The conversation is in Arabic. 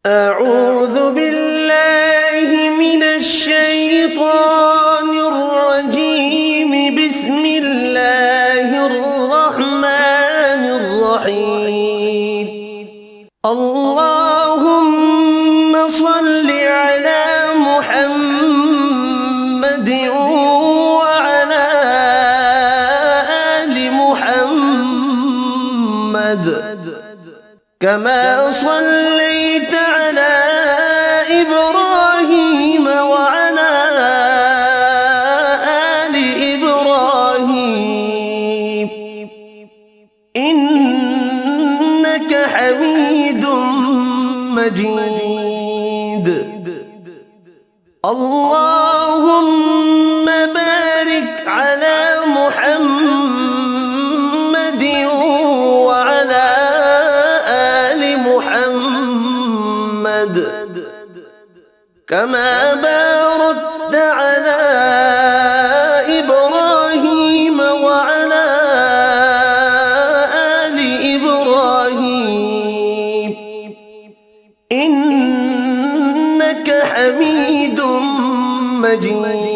أعوذ بالله من الشيطان الرجيم. بسم الله الرحمن الرحيم. اللهم صل على محمد وعلى آل محمد كما صليت على إبراهيم وعلى آل إبراهيم إنك حميد مجيد. اللهم بارك على محمد وعلى آل محمد كما باركت على إبراهيم وعلى آل إبراهيم إنك حميد مجيد.